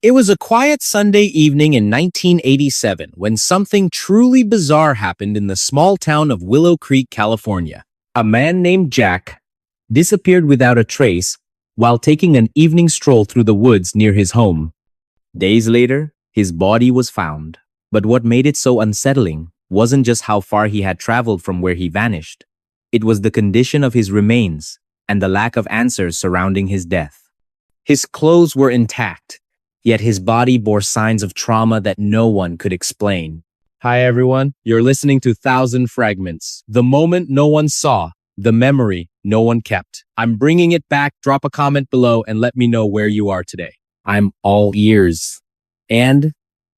It was a quiet Sunday evening in 1987 when something truly bizarre happened in the small town of Willow Creek, California. A man named Jack disappeared without a trace while taking an evening stroll through the woods near his home. Days later, his body was found. But what made it so unsettling wasn't just how far he had traveled from where he vanished. It was the condition of his remains and the lack of answers surrounding his death. His clothes were intact, yet his body bore signs of trauma that no one could explain. Hi everyone, you're listening to Thousand Fragments, the moment no one saw, the memory no one kept. I'm bringing it back. Drop a comment below and let me know where you are today. I'm all ears. And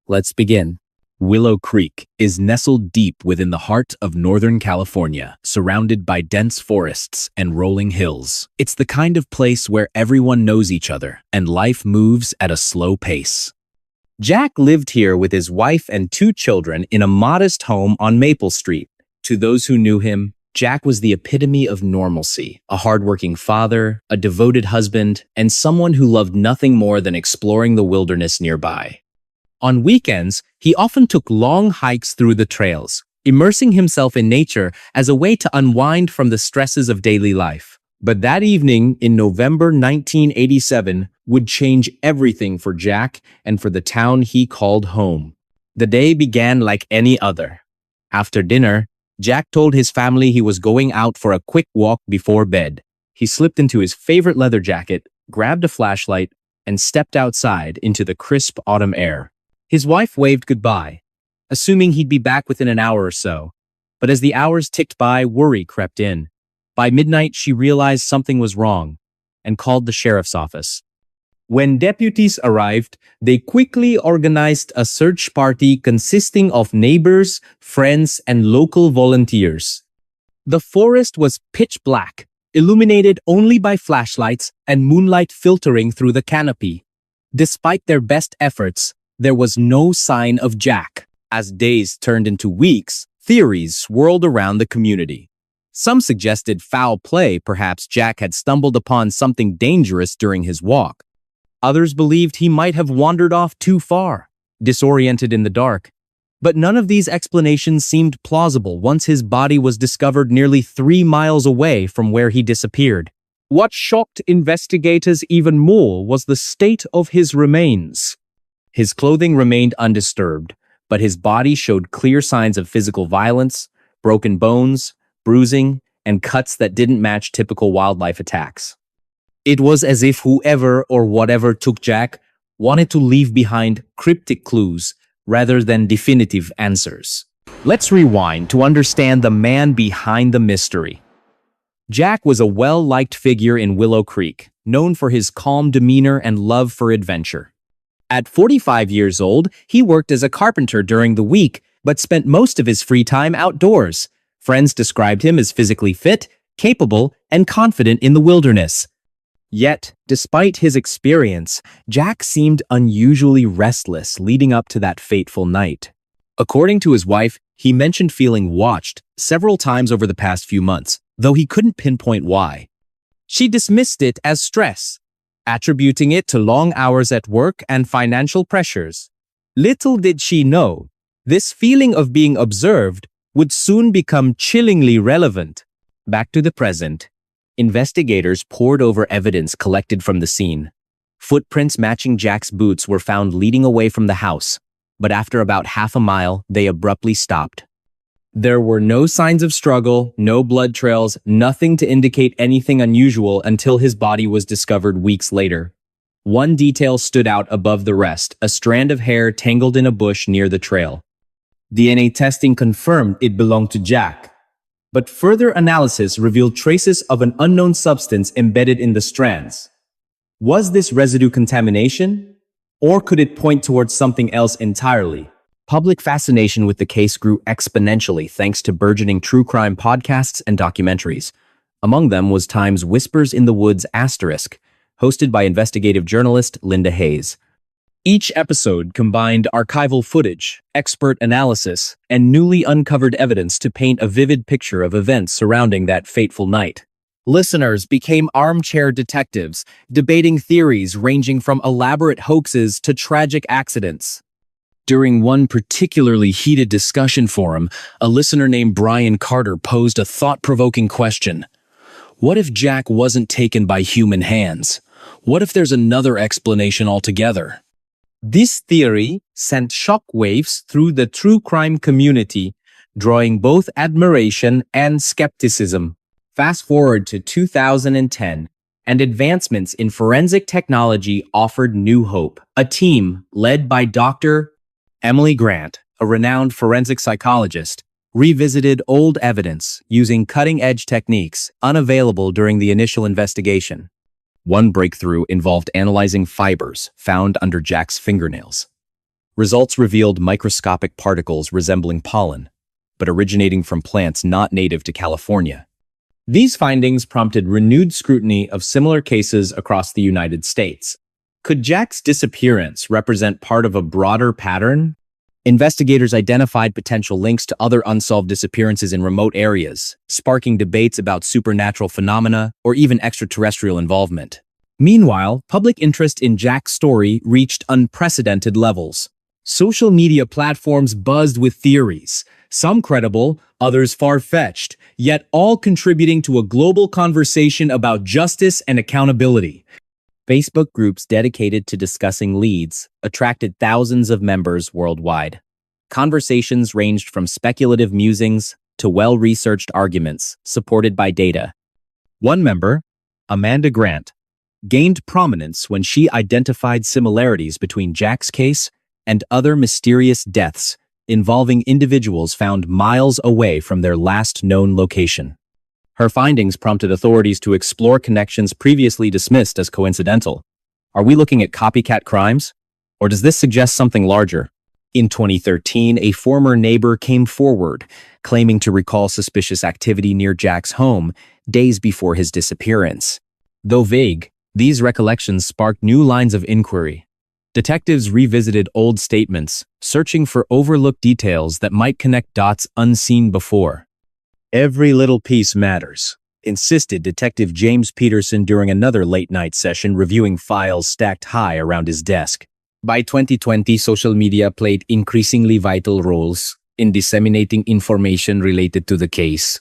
let's begin. Willow Creek is nestled deep within the heart of Northern California, surrounded by dense forests and rolling hills. It's the kind of place where everyone knows each other and life moves at a slow pace. Jack lived here with his wife and 2 children in a modest home on Maple Street. To those who knew him, Jack was the epitome of normalcy, a hardworking father, a devoted husband, and someone who loved nothing more than exploring the wilderness nearby. On weekends, he often took long hikes through the trails, immersing himself in nature as a way to unwind from the stresses of daily life. But that evening in November 1987 would change everything for Jack and for the town he called home. The day began like any other. After dinner, Jack told his family he was going out for a quick walk before bed. He slipped into his favorite leather jacket, grabbed a flashlight, and stepped outside into the crisp autumn air. His wife waved goodbye, assuming he'd be back within an hour or so. But as the hours ticked by, worry crept in. By midnight, she realized something was wrong and called the sheriff's office. When deputies arrived, they quickly organized a search party consisting of neighbors, friends, and local volunteers. The forest was pitch black, illuminated only by flashlights and moonlight filtering through the canopy. Despite their best efforts, there was no sign of Jack. As days turned into weeks, theories swirled around the community. Some suggested foul play, perhaps Jack had stumbled upon something dangerous during his walk. Others believed he might have wandered off too far, disoriented in the dark. But none of these explanations seemed plausible once his body was discovered nearly 3 miles away from where he disappeared. What shocked investigators even more was the state of his remains. His clothing remained undisturbed, but his body showed clear signs of physical violence, broken bones, bruising, and cuts that didn't match typical wildlife attacks. It was as if whoever or whatever took Jack wanted to leave behind cryptic clues rather than definitive answers. Let's rewind to understand the man behind the mystery. Jack was a well-liked figure in Willow Creek, known for his calm demeanor and love for adventure. At 45 years old, he worked as a carpenter during the week, but spent most of his free time outdoors. Friends described him as physically fit, capable, and confident in the wilderness. Yet, despite his experience, Jack seemed unusually restless leading up to that fateful night. According to his wife, he mentioned feeling watched several times over the past few months, though he couldn't pinpoint why. She dismissed it as stress, attributing it to long hours at work and financial pressures. Little did she know, this feeling of being observed would soon become chillingly relevant. Back to the present. Investigators pored over evidence collected from the scene. Footprints matching Jack's boots were found leading away from the house, but after about half a mile, they abruptly stopped. There were no signs of struggle, no blood trails, nothing to indicate anything unusual until his body was discovered weeks later. One detail stood out above the rest, a strand of hair tangled in a bush near the trail. DNA testing confirmed it belonged to Jack, but further analysis revealed traces of an unknown substance embedded in the strands. Was this residue contamination? Or could it point towards something else entirely? Public fascination with the case grew exponentially thanks to burgeoning true crime podcasts and documentaries. Among them was Time's Whispers in the Woods*, hosted by investigative journalist Linda Hayes. Each episode combined archival footage, expert analysis, and newly uncovered evidence to paint a vivid picture of events surrounding that fateful night. Listeners became armchair detectives, debating theories ranging from elaborate hoaxes to tragic accidents. During one particularly heated discussion forum, a listener named Brian Carter posed a thought-provoking question. What if Jack wasn't taken by human hands? What if there's another explanation altogether? This theory sent shockwaves through the true crime community, drawing both admiration and skepticism. Fast forward to 2010, and advancements in forensic technology offered new hope. A team led by Dr. Emily Grant, a renowned forensic psychologist, revisited old evidence using cutting-edge techniques unavailable during the initial investigation. One breakthrough involved analyzing fibers found under Jack's fingernails. Results revealed microscopic particles resembling pollen, but originating from plants not native to California. These findings prompted renewed scrutiny of similar cases across the United States. Could Jack's disappearance represent part of a broader pattern? Investigators identified potential links to other unsolved disappearances in remote areas, sparking debates about supernatural phenomena or even extraterrestrial involvement. Meanwhile, public interest in Jack's story reached unprecedented levels. Social media platforms buzzed with theories, some credible, others far-fetched, yet all contributing to a global conversation about justice and accountability. Facebook groups dedicated to discussing leads attracted thousands of members worldwide. Conversations ranged from speculative musings to well-researched arguments supported by data. One member, Amanda Grant, gained prominence when she identified similarities between Jack's case and other mysterious deaths involving individuals found miles away from their last known location. Her findings prompted authorities to explore connections previously dismissed as coincidental. Are we looking at copycat crimes? Or does this suggest something larger? In 2013, a former neighbor came forward, claiming to recall suspicious activity near Jack's home days before his disappearance. Though vague, these recollections sparked new lines of inquiry. Detectives revisited old statements, searching for overlooked details that might connect dots unseen before. Every little piece matters, insisted Detective James Peterson during another late-night session reviewing files stacked high around his desk. By 2020, social media played increasingly vital roles in disseminating information related to the case.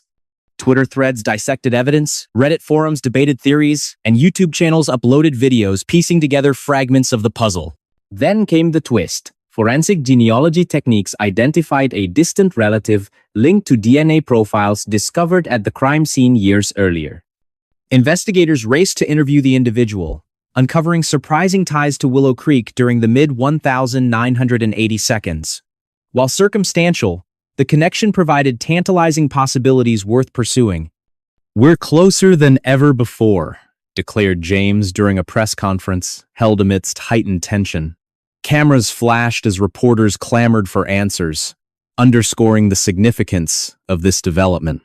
Twitter threads dissected evidence, Reddit forums debated theories, and YouTube channels uploaded videos piecing together fragments of the puzzle. Then came the twist. Forensic genealogy techniques identified a distant relative linked to DNA profiles discovered at the crime scene years earlier. Investigators raced to interview the individual, uncovering surprising ties to Willow Creek during the mid-1980 seconds. While circumstantial, the connection provided tantalizing possibilities worth pursuing. "We're closer than ever before," declared James during a press conference held amidst heightened tension. Cameras flashed as reporters clamored for answers, underscoring the significance of this development.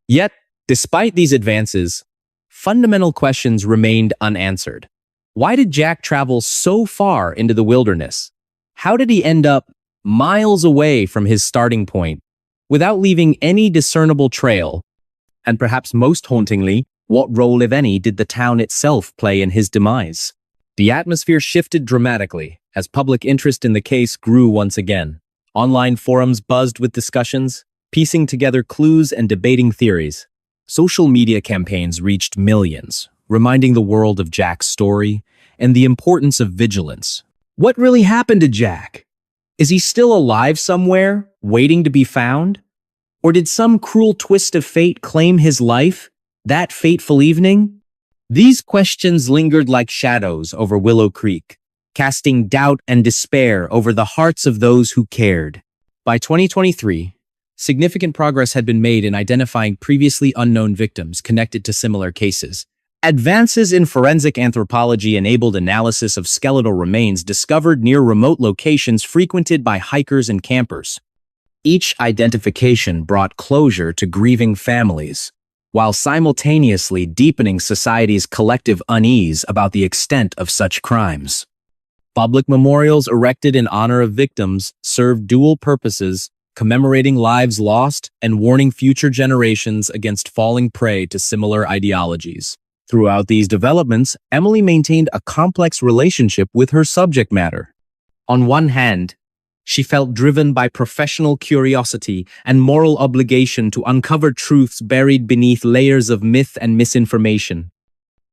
Yet, despite these advances, fundamental questions remained unanswered. Why did Jack travel so far into the wilderness? How did he end up miles away from his starting point without leaving any discernible trail? And perhaps most hauntingly, what role, if any, did the town itself play in his demise? The atmosphere shifted dramatically as public interest in the case grew once again. Online forums buzzed with discussions, piecing together clues and debating theories. Social media campaigns reached millions, reminding the world of Jack's story and the importance of vigilance. What really happened to Jack? Is he still alive somewhere, waiting to be found? Or did some cruel twist of fate claim his life that fateful evening? These questions lingered like shadows over Willow Creek, casting doubt and despair over the hearts of those who cared. By 2023, significant progress had been made in identifying previously unknown victims connected to similar cases. Advances in forensic anthropology enabled analysis of skeletal remains discovered near remote locations frequented by hikers and campers. Each identification brought closure to grieving families, while simultaneously deepening society's collective unease about the extent of such crimes. Public memorials erected in honor of victims served dual purposes, commemorating lives lost and warning future generations against falling prey to similar ideologies. Throughout these developments, Emily maintained a complex relationship with her subject matter. On one hand, she felt driven by professional curiosity and moral obligation to uncover truths buried beneath layers of myth and misinformation.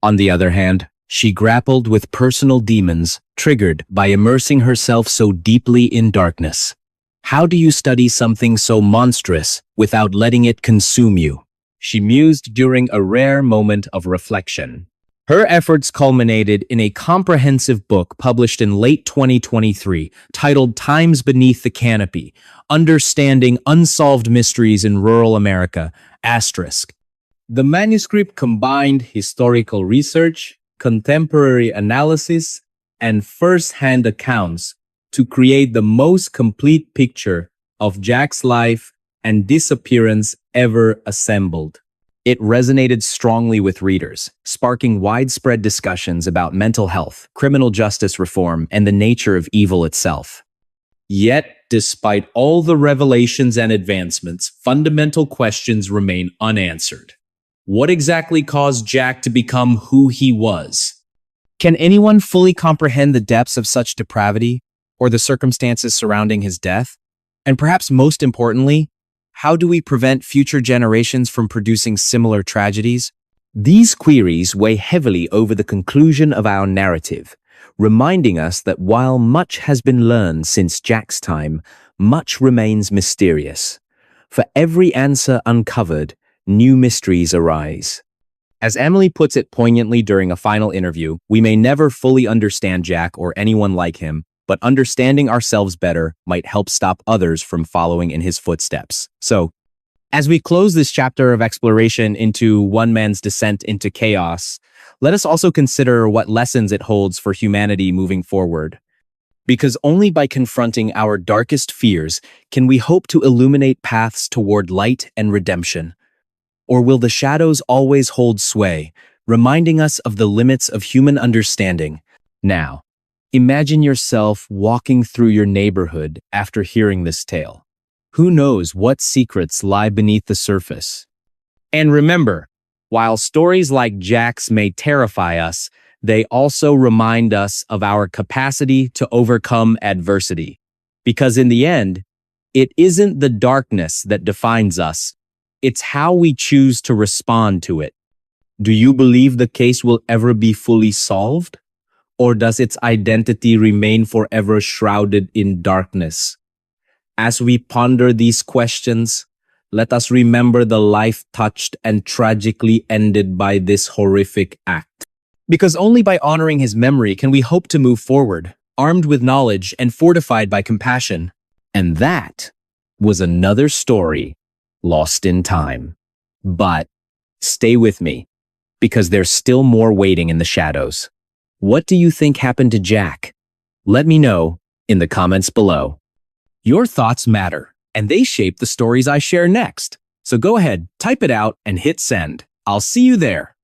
On the other hand, she grappled with personal demons triggered by immersing herself so deeply in darkness. How do you study something so monstrous without letting it consume you? She mused during a rare moment of reflection. Her efforts culminated in a comprehensive book published in late 2023 titled Times Beneath the Canopy: Understanding Unsolved Mysteries in Rural America, **. The manuscript combined historical research, contemporary analysis, and first-hand accounts to create the most complete picture of Jack's life and disappearance ever assembled. It resonated strongly with readers, sparking widespread discussions about mental health, criminal justice reform, and the nature of evil itself. Yet, despite all the revelations and advancements, fundamental questions remain unanswered. What exactly caused Jack to become who he was? Can anyone fully comprehend the depths of such depravity or the circumstances surrounding his death? And perhaps most importantly, how do we prevent future generations from producing similar tragedies? These queries weigh heavily over the conclusion of our narrative, reminding us that while much has been learned since Jack's time, much remains mysterious. For every answer uncovered, new mysteries arise. As Emily puts it poignantly during a final interview, we may never fully understand Jack or anyone like him, but understanding ourselves better might help stop others from following in his footsteps. So, as we close this chapter of exploration into one man's descent into chaos, let us also consider what lessons it holds for humanity moving forward. Because only by confronting our darkest fears can we hope to illuminate paths toward light and redemption. Or will the shadows always hold sway, reminding us of the limits of human understanding? Now, imagine yourself walking through your neighborhood after hearing this tale. Who knows what secrets lie beneath the surface? And remember, while stories like Jack's may terrify us, they also remind us of our capacity to overcome adversity. Because in the end, it isn't the darkness that defines us, it's how we choose to respond to it. Do you believe the case will ever be fully solved? Or does its identity remain forever shrouded in darkness? As we ponder these questions, let us remember the life touched and tragically ended by this horrific act. Because only by honoring his memory can we hope to move forward, armed with knowledge and fortified by compassion. And that was another story lost in time. But stay with me, because there's still more waiting in the shadows. What do you think happened to Jack? Let me know in the comments below. Your thoughts matter, and they shape the stories I share next. So go ahead, type it out, and hit send. I'll see you there.